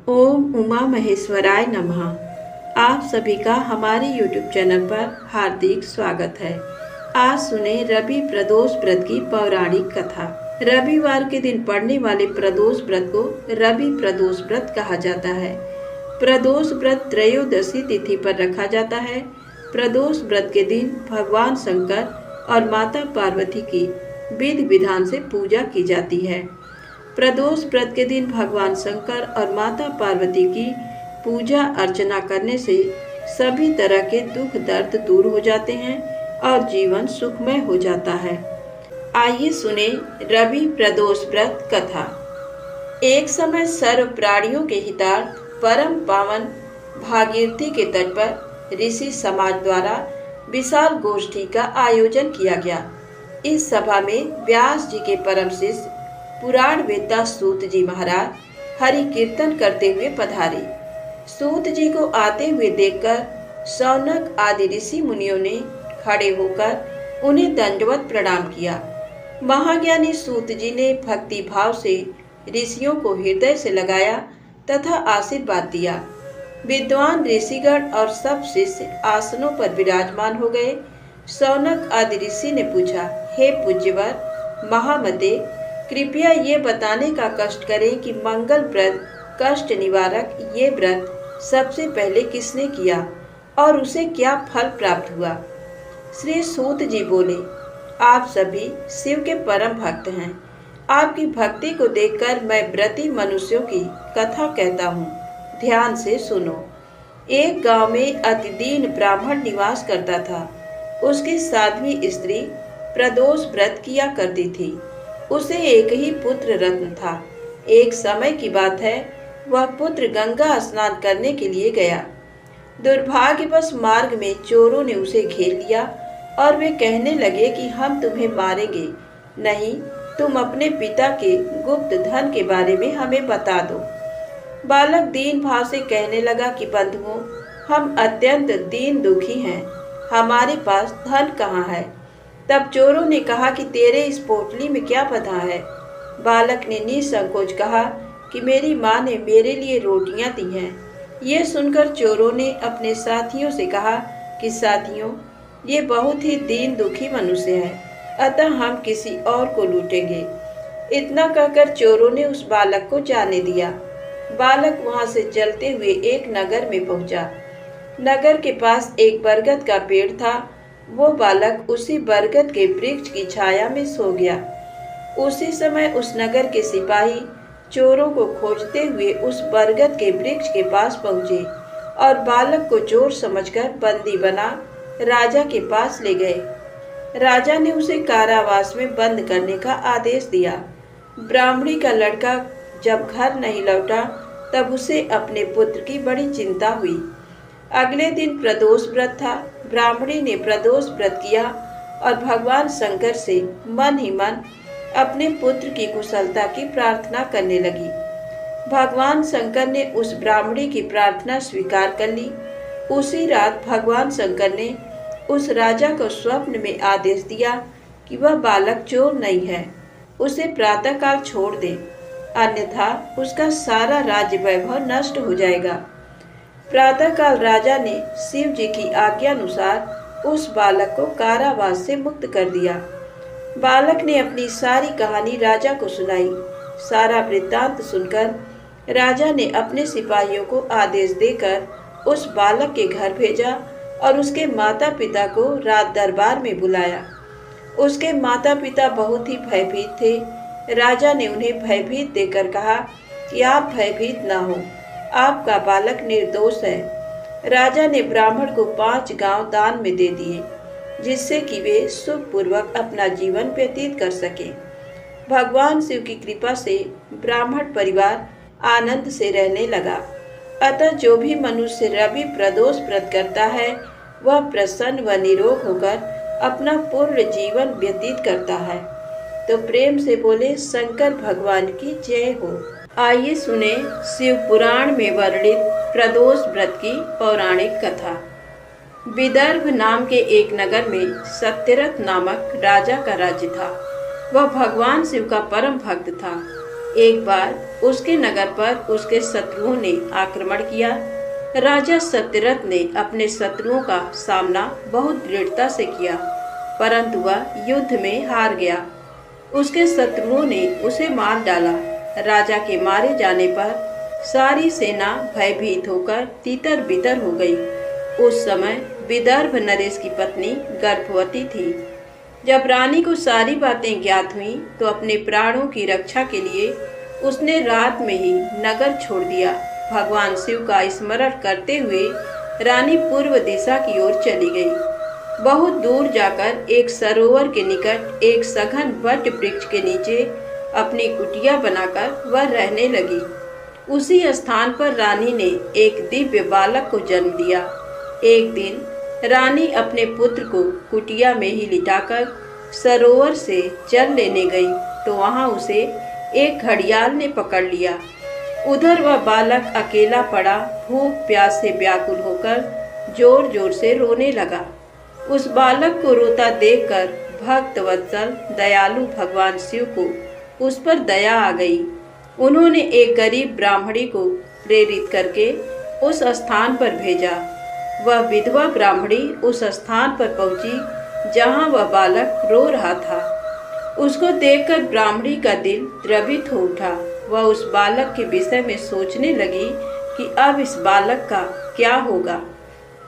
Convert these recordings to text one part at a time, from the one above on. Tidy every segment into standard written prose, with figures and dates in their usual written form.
ओम उमा महेश्वराय नमः। आप सभी का हमारे YouTube चैनल पर हार्दिक स्वागत है। आज सुने रवि प्रदोष व्रत की पौराणिक कथा। रविवार के दिन पड़ने वाले प्रदोष व्रत को रवि प्रदोष व्रत कहा जाता है। प्रदोष व्रत त्रयोदशी तिथि पर रखा जाता है। प्रदोष व्रत के दिन भगवान शंकर और माता पार्वती की विधि विधान से पूजा की जाती है। प्रदोष व्रत के दिन भगवान शंकर और माता पार्वती की पूजा अर्चना करने से सभी तरह के दुख दर्द दूर हो जाते हैं और जीवन सुखमय हो जाता है। आइए सुने रवि प्रदोष व्रत कथा। एक समय सर्व प्राणियों के हितार्थ परम पावन भागीरथी के तट पर ऋषि समाज द्वारा विशाल गोष्ठी का आयोजन किया गया। इस सभा में व्यास जी के परम शिष्य पुराण वेत्ता सूत जी महाराज हरि कीर्तन करते हुए पधारे। सूत जी को आते हुए देखकर शौनक आदि ऋषि मुनियों ने खड़े होकर उन्हें दंडवत प्रणाम किया। महाज्ञानी सूत जी ने भक्ति भाव से ऋषियों को हृदय से लगाया तथा आशीर्वाद दिया। विद्वान ऋषिगण और सब शिष्य आसनों पर विराजमान हो गए। शौनक आदि ऋषि ने पूछा, हे पूज्यवर महामते, कृपया ये बताने का कष्ट करें कि मंगल व्रत कष्ट निवारक ये व्रत सबसे पहले किसने किया और उसे क्या फल प्राप्त हुआ। श्री सूत जी बोले, आप सभी शिव के परम भक्त हैं। आपकी भक्ति को देखकर मैं व्रती मनुष्यों की कथा कहता हूँ, ध्यान से सुनो। एक गांव में अति दीन ब्राह्मण निवास करता था। उसकी साध्वी स्त्री प्रदोष व्रत किया करती थी। उसे एक ही पुत्र रत्न था। एक समय की बात है, वह पुत्र गंगा स्नान करने के लिए गया। दुर्भाग्यवश मार्ग में चोरों ने उसे घेर लिया और वे कहने लगे कि हम तुम्हें मारेंगे, नहीं तुम अपने पिता के गुप्त धन के बारे में हमें बता दो। बालक दीन भाव से कहने लगा कि बंधुओं, हम अत्यंत दीन दुखी हैं, हमारे पास धन कहाँ है। तब चोरों ने कहा कि तेरे इस पोटली में क्या बंधा है। बालक ने निसंकोच कहा कि मेरी माँ ने मेरे लिए रोटियां दी हैं। ये सुनकर चोरों ने अपने साथियों से कहा कि साथियों, ये बहुत ही दीन दुखी मनुष्य है, अतः हम किसी और को लूटेंगे। इतना कहकर चोरों ने उस बालक को जाने दिया। बालक वहां से चलते हुए एक नगर में पहुंचा। नगर के पास एक बरगद का पेड़ था। वो बालक उसी बरगद के वृक्ष की छाया में सो गया। उसी समय उस नगर के सिपाही चोरों को खोजते हुए उस बरगद के वृक्ष के पास पहुंचे और बालक को चोर समझकर बंदी बना राजा के पास ले गए। राजा ने उसे कारावास में बंद करने का आदेश दिया। ब्राह्मणी का लड़का जब घर नहीं लौटा तब उसे अपने पुत्र की बड़ी चिंता हुई। अगले दिन प्रदोष व्रत था। ब्राह्मणी ने प्रदोष व्रत किया और भगवान शंकर से मन ही मन अपने पुत्र की कुशलता की प्रार्थना करने लगी। भगवान शंकर ने उस ब्राह्मणी की प्रार्थना स्वीकार कर ली। उसी रात भगवान शंकर ने उस राजा को स्वप्न में आदेश दिया कि वह बालक चोर नहीं है, उसे प्रातःकाल छोड़ दे, अन्यथा उसका सारा राज्य वैभव नष्ट हो जाएगा। प्रातःकाल राजा ने शिव जी की आज्ञा अनुसार उस बालक को कारावास से मुक्त कर दिया। बालक ने अपनी सारी कहानी राजा को सुनाई। सारा वृत्तांत सुनकर राजा ने अपने सिपाहियों को आदेश देकर उस बालक के घर भेजा और उसके माता पिता को रात दरबार में बुलाया। उसके माता पिता बहुत ही भयभीत थे। राजा ने उन्हें भयभीत देकर कहा कि आप भयभीत न हो, आपका बालक निर्दोष है। राजा ने ब्राह्मण को 5 गांव दान में दे दिए, जिससे कि वे सुखपूर्वक अपना जीवन व्यतीत कर सके। भगवान शिव की कृपा से ब्राह्मण परिवार आनंद से रहने लगा। अतः जो भी मनुष्य रवि प्रदोष व्रत करता है, वह प्रसन्न व निरोग होकर अपना पूर्ण जीवन व्यतीत करता है। तो प्रेम से बोले शंकर भगवान की जय हो। आइए सुने शिव पुराण में वर्णित प्रदोष व्रत की पौराणिक कथा। विदर्भ नाम के एक नगर में सत्यरथ नामक राजा का राज्य था। वह भगवान शिव का परम भक्त था। एक बार उसके नगर पर उसके शत्रुओं ने आक्रमण किया। राजा सत्यरथ ने अपने शत्रुओं का सामना बहुत दृढ़ता से किया, परंतु वह युद्ध में हार गया। उसके शत्रुओं ने उसे मार डाला। राजा के मारे जाने पर सारी सेना भयभीत होकर तितर बितर हो गई। उस समय विदर्भ नरेश की पत्नी गर्भवती थी। जब रानी को सारी बातें ज्ञात हुई तो अपने प्राणों की रक्षा के लिए उसने रात में ही नगर छोड़ दिया। भगवान शिव का स्मरण करते हुए रानी पूर्व दिशा की ओर चली गई। बहुत दूर जाकर एक सरोवर के निकट एक सघन वट वृक्ष के नीचे अपनी कुटिया बनाकर वह रहने लगी। उसी स्थान पर रानी ने एक दिव्य बालक को जन्म दिया। एक दिन रानी अपने पुत्र को कुटिया में ही लिटाकर सरोवर से जल लेने गई तो वहां उसे एक घड़ियाल ने पकड़ लिया। उधर वह बालक अकेला पड़ा भूख प्यास से व्याकुल होकर जोर जोर से रोने लगा। उस बालक को रोता देखकर भक्त वत्सल दयालु भगवान शिव को उस पर दया आ गई। उन्होंने एक गरीब ब्राह्मणी को प्रेरित करके उस स्थान पर भेजा। वह विधवा ब्राह्मणी उस स्थान पर पहुंची जहां वह बालक रो रहा था। उसको देखकर ब्राह्मणी का दिल द्रवित हो उठा। वह उस बालक के विषय में सोचने लगी कि अब इस बालक का क्या होगा।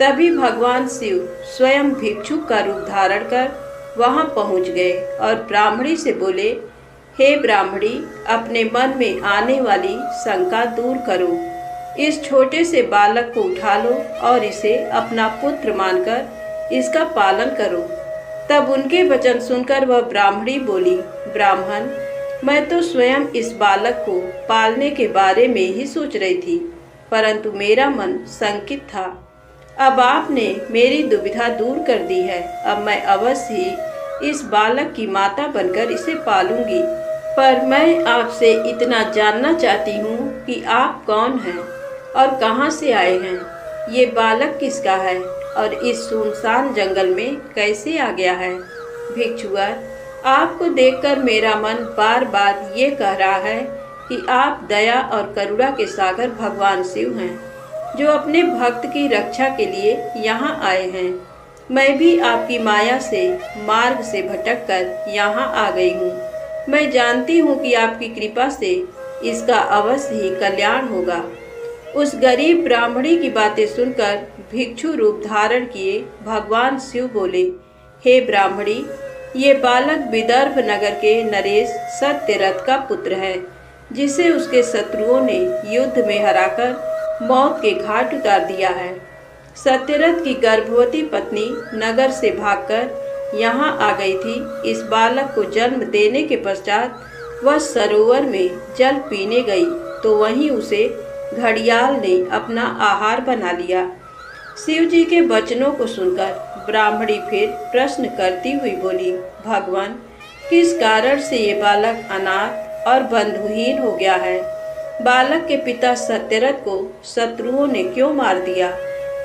तभी भगवान शिव स्वयं भिक्षुक का रूप धारण कर वहां पहुंच गए और ब्राह्मणी से बोले, हे ब्राह्मणी, अपने मन में आने वाली शंका दूर करो। इस छोटे से बालक को उठा लो और इसे अपना पुत्र मानकर इसका पालन करो। तब उनके वचन सुनकर वह ब्राह्मणी बोली, ब्राह्मण, मैं तो स्वयं इस बालक को पालने के बारे में ही सोच रही थी, परंतु मेरा मन शंकित था। अब आपने मेरी दुविधा दूर कर दी है। अब मैं अवश्य ही इस बालक की माता बनकर इसे पालूंगी। पर मैं आपसे इतना जानना चाहती हूँ कि आप कौन हैं और कहाँ से आए हैं? ये बालक किसका है और इस सुनसान जंगल में कैसे आ गया है? भिक्षुवर, आपको देखकर मेरा मन बार बार ये कह रहा है कि आप दया और करुणा के सागर भगवान शिव हैं, जो अपने भक्त की रक्षा के लिए यहाँ आए हैं। मैं भी आपकी माया से मार्ग से भटककर यहाँ आ गई हूँ। मैं जानती हूँ कि आपकी कृपा से इसका अवश्य ही कल्याण होगा। उस गरीब ब्राह्मणी की बातें सुनकर भिक्षु रूप धारण किए भगवान शिव बोले, हे ब्राह्मणी, ये बालक विदर्भ नगर के नरेश सत्यरथ का पुत्र है, जिसे उसके शत्रुओं ने युद्ध में हराकर मौत के घाट उतार दिया है। सत्यरथ की गर्भवती पत्नी नगर से भागकर यहाँ आ गई थी। इस बालक को जन्म देने के पश्चात वह सरोवर में जल पीने गई तो वहीं उसे घड़ियाल ने अपना आहार बना लिया। शिव जी के वचनों को सुनकर ब्राह्मणी फिर प्रश्न करती हुई बोली, भगवान, किस कारण से ये बालक अनाथ और बंधुहीन हो गया है? बालक के पिता सत्यरथ को शत्रुओं ने क्यों मार दिया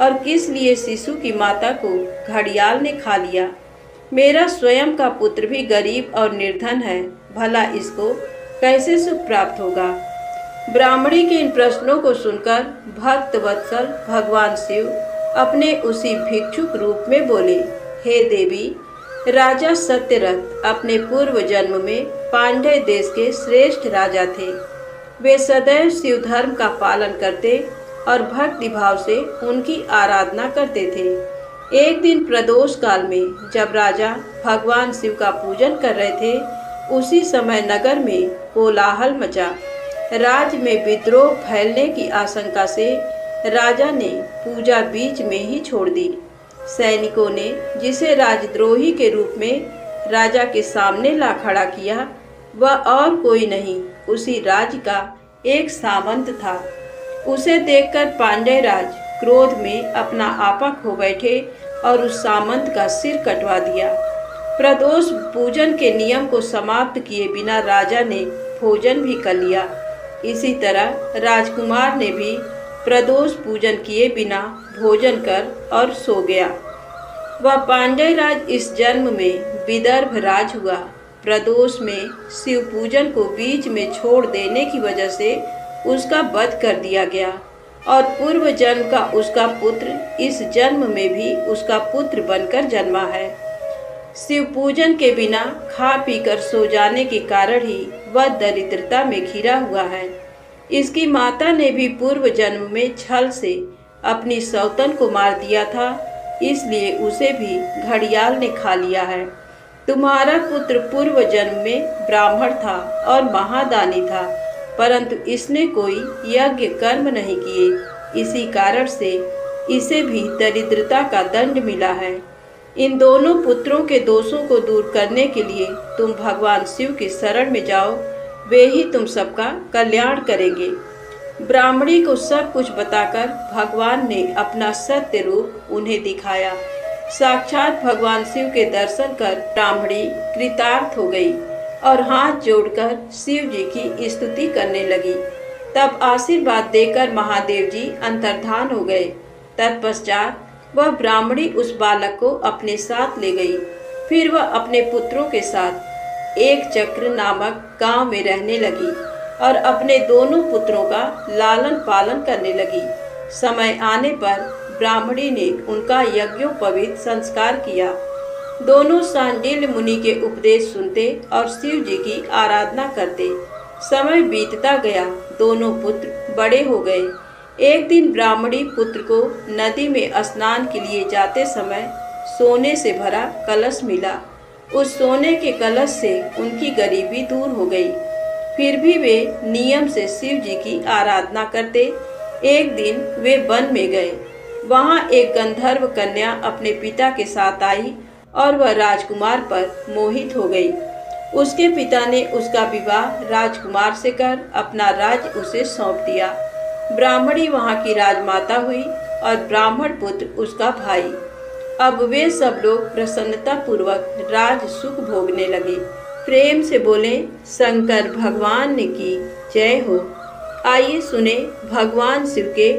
और किस लिए शिशु की माता को घड़ियाल ने खा लिया? मेरा स्वयं का पुत्र भी गरीब और निर्धन है, भला इसको कैसे सुख प्राप्त होगा? ब्राह्मणी के इन प्रश्नों को सुनकर भक्त वत्सल भगवान शिव अपने उसी भिक्षुक रूप में बोले, हे देवी, राजा सत्यरथ अपने पूर्व जन्म में पांड्य देश के श्रेष्ठ राजा थे। वे सदैव शिव धर्म का पालन करते और भक्ति भाव से उनकी आराधना करते थे। एक दिन प्रदोष काल में जब राजा भगवान शिव का पूजन कर रहे थे, उसी समय नगर में कोलाहल मचा। राज्य में विद्रोह फैलने की आशंका से राजा ने पूजा बीच में ही छोड़ दी। सैनिकों ने जिसे राजद्रोही के रूप में राजा के सामने ला खड़ा किया, वह और कोई नहीं, उसी राज्य का एक सामंत था। उसे देखकर पांड्य राज क्रोध में अपना आपा खो बैठे और उस सामंत का सिर कटवा दिया। प्रदोष पूजन के नियम को समाप्त किए बिना राजा ने भोजन भी कर लिया। इसी तरह राजकुमार ने भी प्रदोष पूजन किए बिना भोजन कर और सो गया। वह पांड्य राज इस जन्म में विदर्भ राज हुआ। प्रदोष में शिव पूजन को बीच में छोड़ देने की वजह से उसका वध कर दिया गया और पूर्व जन्म का उसका पुत्र इस जन्म में भी उसका पुत्र बनकर जन्मा है। शिव पूजन के बिना खा पीकर सो जाने के कारण ही वह दरिद्रता में घिरा हुआ है। इसकी माता ने भी पूर्व जन्म में छल से अपनी सौतन को मार दिया था, इसलिए उसे भी घड़ियाल ने खा लिया है। तुम्हारा पुत्र पूर्व जन्म में ब्राह्मण था और महादानी था, परंतु इसने कोई यज्ञ कर्म नहीं किए, इसी कारण से इसे भी दरिद्रता का दंड मिला है। इन दोनों पुत्रों के दोषों को दूर करने के लिए तुम भगवान शिव की शरण में जाओ, वे ही तुम सबका कल्याण करेंगे। ब्राह्मणी को सब कुछ बताकर भगवान ने अपना सत्य रूप उन्हें दिखाया। साक्षात भगवान शिव के दर्शन कर ब्राह्मणी कृतार्थ हो गई और हाथ जोड़कर शिव जी की स्तुति करने लगी। तब आशीर्वाद देकर महादेव जी अंतर्धान हो गए। तत्पश्चात वह ब्राह्मणी उस बालक को अपने साथ ले गई। फिर वह अपने पुत्रों के साथ एक चक्र नामक गांव में रहने लगी और अपने दोनों पुत्रों का लालन पालन करने लगी। समय आने पर ब्राह्मणी ने उनका यज्ञोपवीत संस्कार किया। दोनों सांडिल्य मुनि के उपदेश सुनते और शिव जी की आराधना करते। समय बीतता गया, दोनों पुत्र बड़े हो गए। एक दिन ब्राह्मणी पुत्र को नदी में स्नान के लिए जाते समय सोने से भरा कलश मिला। उस सोने के कलश से उनकी गरीबी दूर हो गई। फिर भी वे नियम से शिव जी की आराधना करते। एक दिन वे वन में गए। वहां एक गंधर्व कन्या अपने पिता के साथ आई और वह राजकुमार पर मोहित हो गई। उसके पिता ने उसका विवाह राजकुमार से कर अपना राज्य उसे सौंप दिया। ब्राह्मणी वहां की राजमाता हुई और ब्राह्मण पुत्र उसका भाई। अब वे सब लोग प्रसन्नता पूर्वक राज सुख भोगने लगे। प्रेम से बोले, शंकर भगवान की जय हो। आइए सुने भगवान शिव के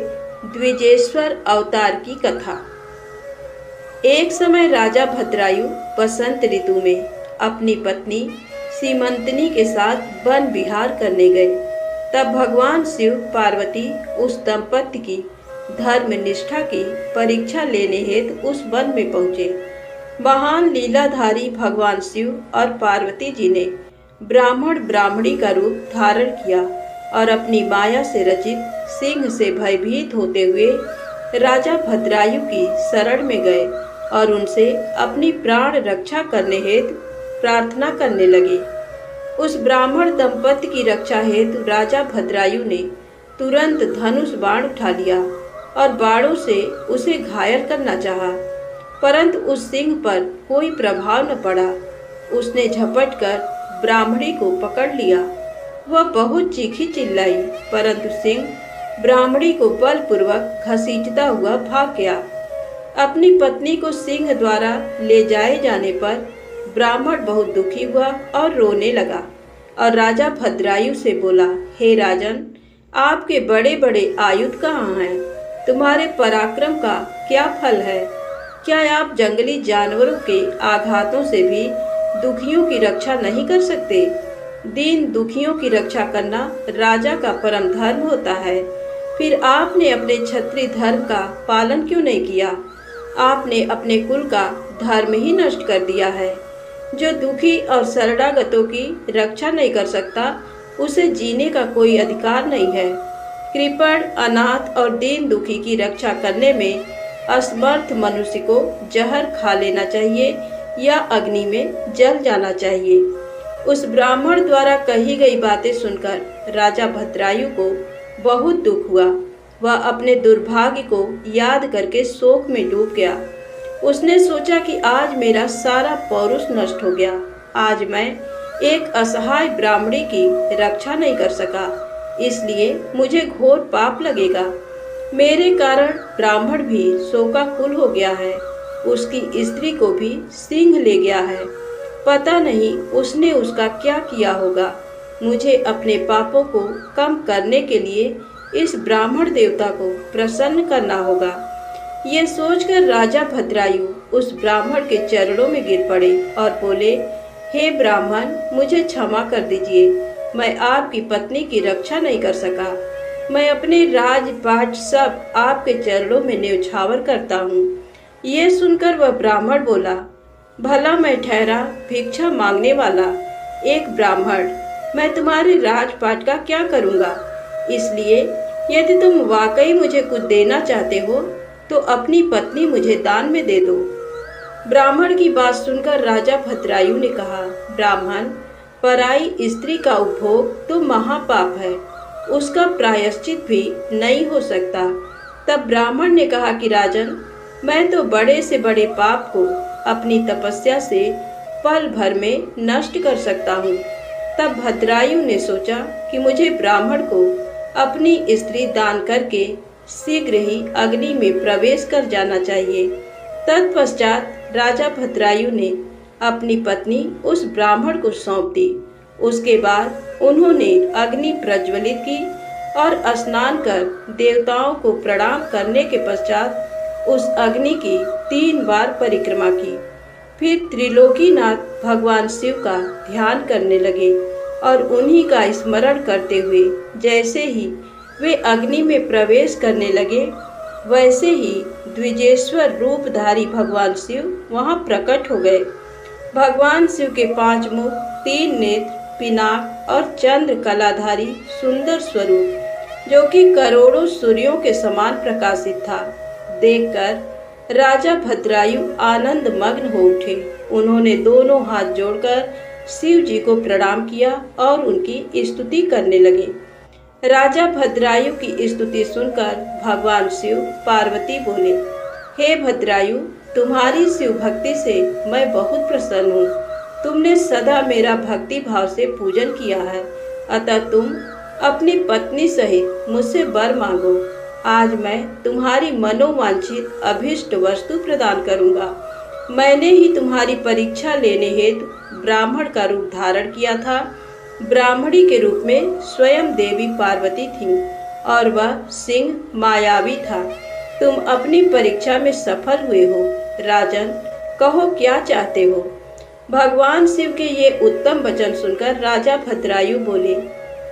द्विजेश्वर अवतार की कथा। एक समय राजा भद्रायु बसंत ऋतु में अपनी पत्नी सीमंतनी के साथ वन विहार करने गए। तब भगवान शिव पार्वती उस दंपति की धर्म निष्ठा की परीक्षा लेने हेतु उस वन में पहुँचे। महान लीलाधारी भगवान शिव और पार्वती जी ने ब्राह्मण ब्राह्मणी का रूप धारण किया और अपनी माया से रचित सिंह से भयभीत होते हुए राजा भद्रायु की शरण में गए और उनसे अपनी प्राण रक्षा करने हेतु प्रार्थना करने लगे। उस ब्राह्मण दंपति की रक्षा हेतु राजा भद्रायु ने तुरंत धनुष बाण उठा लिया और बाणों से उसे घायल करना चाहा, परंतु उस सिंह पर कोई प्रभाव न पड़ा। उसने झपट कर ब्राह्मणी को पकड़ लिया। वह बहुत चीखी चिल्लाई, परंतु सिंह ब्राह्मणी को बलपूर्वक घसीटता हुआ भाग गया। अपनी पत्नी को सिंह द्वारा ले जाए जाने पर ब्राह्मण बहुत दुखी हुआ और रोने लगा और राजा भद्रायु से बोला, हे राजन, आपके बड़े बड़े आयुध कहाँ हैं? तुम्हारे पराक्रम का क्या फल है? क्या आप जंगली जानवरों के आघातों से भी दुखियों की रक्षा नहीं कर सकते? दीन दुखियों की रक्षा करना राजा का परम धर्म होता है। फिर आपने अपने क्षत्रिय धर्म का पालन क्यों नहीं किया? आपने अपने कुल का धर्म ही नष्ट कर दिया है। जो दुखी और शरणागतों की रक्षा नहीं कर सकता, उसे जीने का कोई अधिकार नहीं है। कृपण, अनाथ और दीन दुखी की रक्षा करने में असमर्थ मनुष्य को जहर खा लेना चाहिए या अग्नि में जल जाना चाहिए। उस ब्राह्मण द्वारा कही गई बातें सुनकर राजा भद्रायु को बहुत दुख हुआ। वह अपने दुर्भाग्य को याद करके शोक में डूब गया। उसने सोचा कि आज मेरा सारा पौरुष नष्ट हो गया। आज मैं एक असहाय ब्राह्मणी की रक्षा नहीं कर सका, इसलिए मुझे घोर पाप लगेगा। मेरे कारण ब्राह्मण भी शोकाकुल हो गया है। उसकी स्त्री को भी सिंह ले गया है। पता नहीं उसने उसका क्या किया होगा। मुझे अपने पापों को कम करने के लिए इस ब्राह्मण देवता को प्रसन्न करना होगा। ये सोचकर राजा भद्रायु उस ब्राह्मण के चरणों में गिर पड़े और बोले, हे ब्राह्मण, मुझे क्षमा कर दीजिए, मैं आपकी पत्नी की रक्षा नहीं कर सका। मैं अपने राजपाट सब आपके चरणों में न्यौछावर करता हूँ। ये सुनकर वह ब्राह्मण बोला, भला मैं ठहरा भिक्षा मांगने वाला एक ब्राह्मण, मैं तुम्हारे राजपाट का क्या करूँगा? इसलिए यदि तुम वाकई मुझे कुछ देना चाहते हो तो अपनी पत्नी मुझे दान में दे दो। ब्राह्मण की बात सुनकर राजा भद्रायु ने कहा, ब्राह्मण, पराई स्त्री का उपभोग तो महापाप है, उसका प्रायश्चित भी नहीं हो सकता। तब ब्राह्मण ने कहा कि राजन, मैं तो बड़े से बड़े पाप को अपनी तपस्या से पल भर में नष्ट कर सकता हूँ। तब भद्रायु ने सोचा कि मुझे ब्राह्मण को अपनी स्त्री दान करके शीघ्र ही अग्नि में प्रवेश कर जाना चाहिए। तत्पश्चात राजा भद्रायु ने अपनी पत्नी उस ब्राह्मण को सौंप दी। उसके बाद उन्होंने अग्नि प्रज्वलित की और स्नान कर देवताओं को प्रणाम करने के पश्चात उस अग्नि की 3 बार परिक्रमा की। फिर त्रिलोकीनाथ भगवान शिव का ध्यान करने लगे और उन्हीं का स्मरण करते हुए जैसे ही वे अग्नि में प्रवेश करने लगे, वैसे ही द्विजेश्वर रूपधारी भगवान शिव वहां प्रकट हो गए। भगवान शिव के 5 मुख, 3 नेत्र, पिनाक और चंद्र कलाधारी सुंदर स्वरूप, जो कि करोड़ों सूर्यों के समान प्रकाशित था, देखकर राजा भद्रायु आनंद मग्न हो उठे। उन्होंने दोनों हाथ जोड़कर शिव जी को प्रणाम किया और उनकी स्तुति करने लगे। राजा भद्रायु की स्तुति सुनकर भगवान शिव पार्वती बोले, हे भद्रायु, तुम्हारी शिव भक्ति से मैं बहुत प्रसन्न हूँ। तुमने सदा मेरा भक्ति भाव से पूजन किया है, अतः तुम अपनी पत्नी सहित मुझसे वर मांगो। आज मैं तुम्हारी मनोवांछित अभीष्ट वस्तु प्रदान करूँगा। मैंने ही तुम्हारी परीक्षा लेने हेतु ब्राह्मण का रूप धारण किया था। ब्राह्मणी के रूप में स्वयं देवी पार्वती थी और वह सिंह मायावी था। तुम अपनी परीक्षा में सफल हुए हो। राजन, कहो क्या चाहते हो? भगवान शिव के ये उत्तम वचन सुनकर राजा भद्रायु बोले,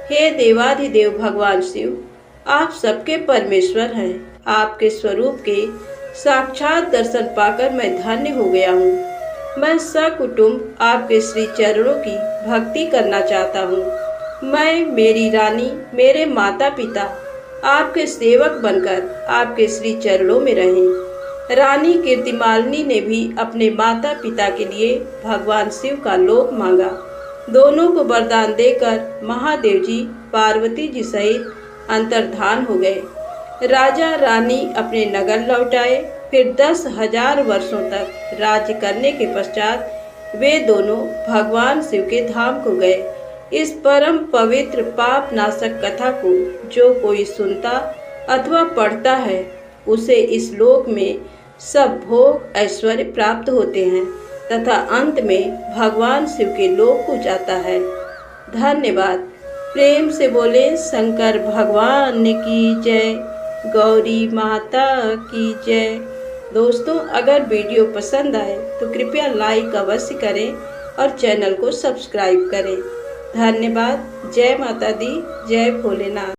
हे देवाधिदेव भगवान शिव, आप सबके परमेश्वर हैं। आपके स्वरूप के साक्षात दर्शन पाकर मैं धन्य हो गया हूँ। मैं सकुटुंब आपके श्री चरणों की भक्ति करना चाहता हूँ। मैं, मेरी रानी, मेरे माता पिता आपके सेवक बनकर आपके श्री चरणों में रहें। रानी कीर्तिमालिनी ने भी अपने माता पिता के लिए भगवान शिव का लोक मांगा। दोनों को वरदान देकर महादेव जी पार्वती जी सहित अंतर्धान हो गए। राजा रानी अपने नगर लौट आए। फिर 10,000 वर्षों तक राज्य करने के पश्चात वे दोनों भगवान शिव के धाम को गए। इस परम पवित्र पाप नाशक कथा को जो कोई सुनता अथवा पढ़ता है, उसे इस लोक में सब भोग ऐश्वर्य प्राप्त होते हैं तथा अंत में भगवान शिव के लोक को जाता है। धन्यवाद। प्रेम से बोले शंकर भगवान की जय, गौरी माता की जय। दोस्तों, अगर वीडियो पसंद आए तो कृपया लाइक अवश्य करें और चैनल को सब्सक्राइब करें। धन्यवाद। जय माता दी, जय भोलेनाथ।